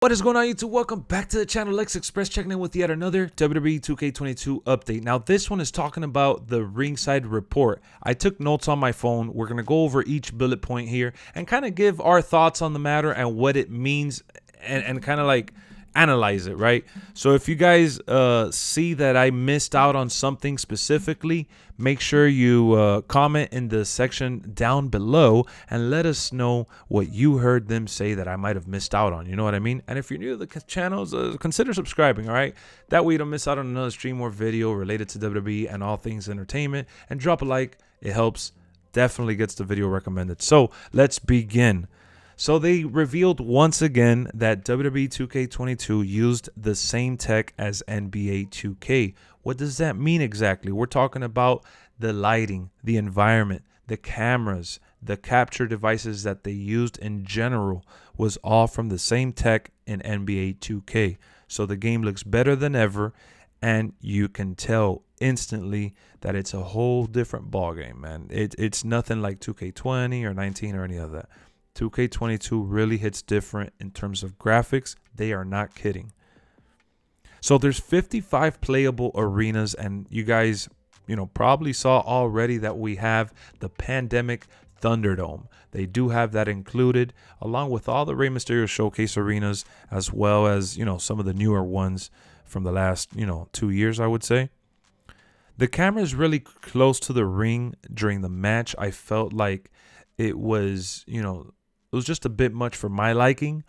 What is going on, YouTube? Welcome back to the channel. LexxExpress checking in with yet another WWE 2k22 update. Now, this one is talking about the Ringside report. I took notes on my phone. We're going to go over each bullet point here and kind of give our thoughts on the matter and what it means and kind of like analyze it, right? So if you guys see that I missed out on something specifically, make sure you comment in the section down below and let us know what you heard them say that I might have missed out on. You know what I mean? And if you're new to the channels, consider subscribing, all right? That way you don't miss out on another stream or video related to WWE and all things entertainment. And drop a like. It helps. Definitely gets the video recommended. So let's begin. So they revealed once again that WWE 2k22 used the same tech as NBA 2K. What does that mean exactly? We're talking about the lighting, the environment, the cameras, the capture devices that they used in general was all from the same tech in NBA 2K. So the game looks better than ever, and you can tell instantly that it's a whole different ballgame, man. It's nothing like 2K20 or 19 or any of that. 2K22 really hits different in terms of graphics. They are not kidding. So there's 55 playable arenas, and you guys, probably saw already that we have the Pandemic Thunderdome. They do have that included, along with all the Rey Mysterio Showcase arenas, as well as, some of the newer ones from the last, 2 years, I would say. The camera is really close to the ring during the match. I felt like it was, it was just a bit much for my liking,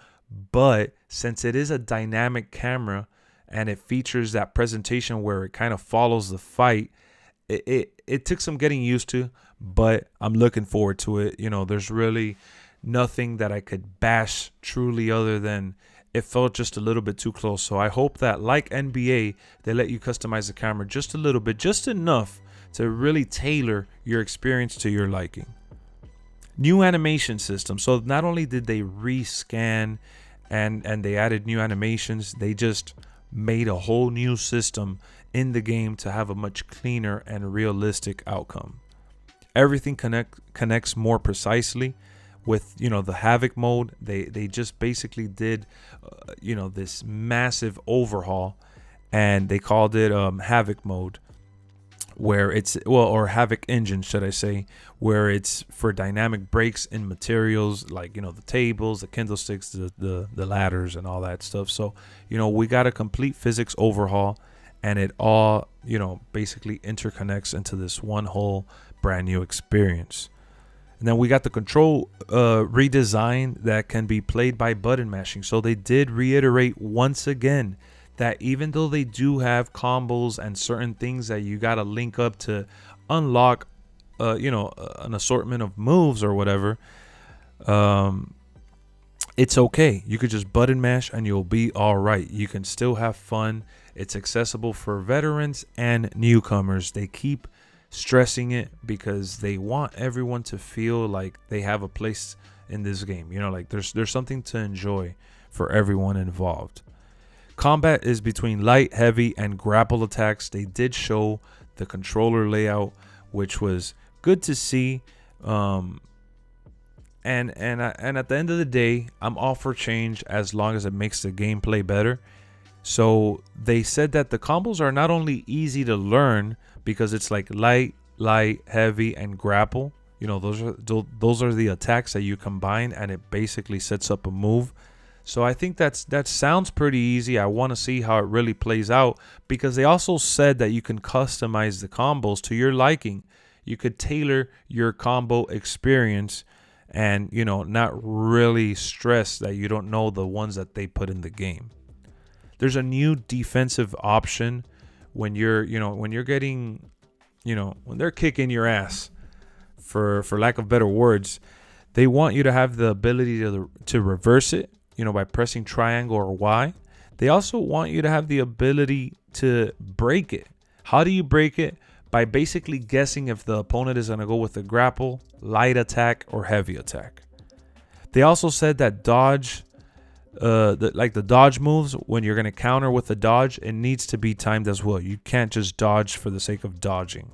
but since it is a dynamic camera and it features that presentation where it kind of follows the fight, it took some getting used to, but I'm looking forward to it. There's really nothing that I could bash truly other than it felt just a little bit too close. So I hope that, like NBA, they let you customize the camera just a little bit, just enough to really tailor your experience to your liking. New animation system. So not only did they rescan and they added new animations, they just made a whole new system in the game to have a much cleaner and realistic outcome. Everything connects more precisely with the Havoc mode. They just basically did this massive overhaul, and they called it Havoc mode, where it's or Havoc engine, should I say, where it's for dynamic breaks in materials like the tables, the candlesticks, the ladders, and all that stuff. So we got a complete physics overhaul, and it all basically interconnects into this one whole brand new experience. And then we got the control redesign that can be played by button mashing. So they did reiterate once again that even though they do have combos and certain things that you got to link up to unlock, an assortment of moves or whatever, it's okay. You could just button mash and you'll be all right. You can still have fun. It's accessible for veterans and newcomers. They keep stressing it because they want everyone to feel like they have a place in this game. Like there's something to enjoy for everyone involved. Combat is between light, heavy, and grapple attacks. They did show the controller layout, which was good to see. And at the end of the day, I'm all for change as long as it makes the gameplay better. So they said that the combos are not only easy to learn because it's like light, heavy, and grapple. Those are the attacks that you combine, and it basically sets up a move. So I think that sounds pretty easy. I want to see how it really plays out, because they also said that you can customize the combos to your liking. You could tailor your combo experience and, not really stress that you don't know the ones that they put in the game. There's a new defensive option when you're getting, when they're kicking your ass, for lack of better words. They want you to have the ability to reverse it, by pressing triangle or Y. They also want you to have the ability to break it. How do you break it? By basically guessing if the opponent is going to go with a grapple, light attack, or heavy attack. They also said that dodge, the dodge moves, when you're going to counter with a dodge, it needs to be timed as well. You can't just dodge for the sake of dodging.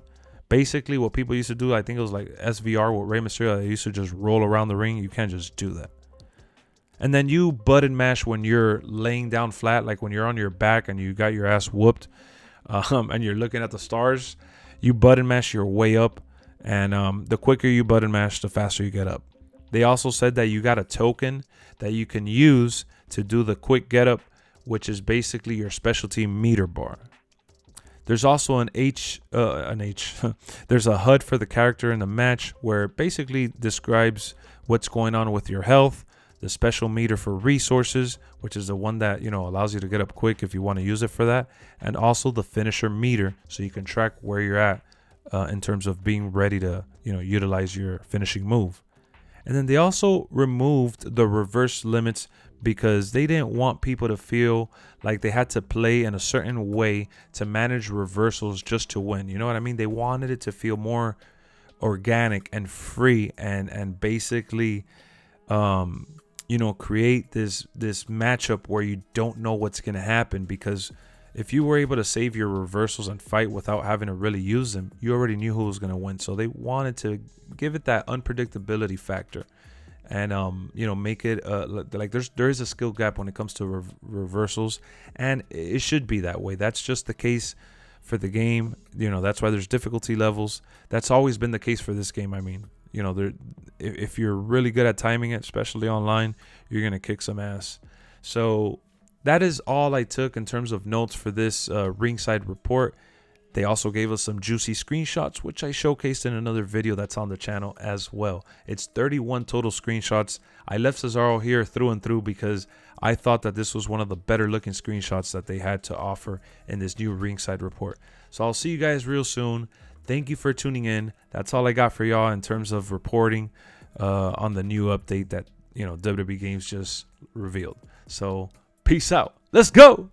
Basically, what people used to do, I think it was like SVR with Rey Mysterio, they used to just roll around the ring. You can't just do that. And then you button mash when you're laying down flat, like when you're on your back and you got your ass whooped, and you're looking at the stars. You button mash your way up, and the quicker you button mash, the faster you get up. They also said that you got a token that you can use to do the quick get up, which is basically your specialty meter bar. There's also there's a HUD for the character in the match where it basically describes what's going on with your health, the special meter for resources, which is the one that, allows you to get up quick if you want to use it for that, and also the finisher meter, so you can track where you're at in terms of being ready to, utilize your finishing move. And then they also removed the reverse limits because they didn't want people to feel like they had to play in a certain way to manage reversals just to win. You know what I mean? They wanted it to feel more organic and free and basically create this matchup where you don't know what's going to happen, because if you were able to save your reversals and fight without having to really use them, you already knew who was going to win. So they wanted to give it that unpredictability factor and make it like there is a skill gap when it comes to reversals, and it should be that way. That's just the case for the game. That's why there's difficulty levels. That's always been the case for this game. I mean, if you're really good at timing it, especially online, you're going to kick some ass. So that is all I took in terms of notes for this ringside report. They also gave us some juicy screenshots, which I showcased in another video that's on the channel as well. It's 31 total screenshots. I left Cesaro here through and through because I thought that this was one of the better looking screenshots that they had to offer in this new ringside report. So I'll see you guys real soon. Thank you for tuning in. That's all I got for y'all in terms of reporting on the new update that WWE Games just revealed. So peace out. Let's go.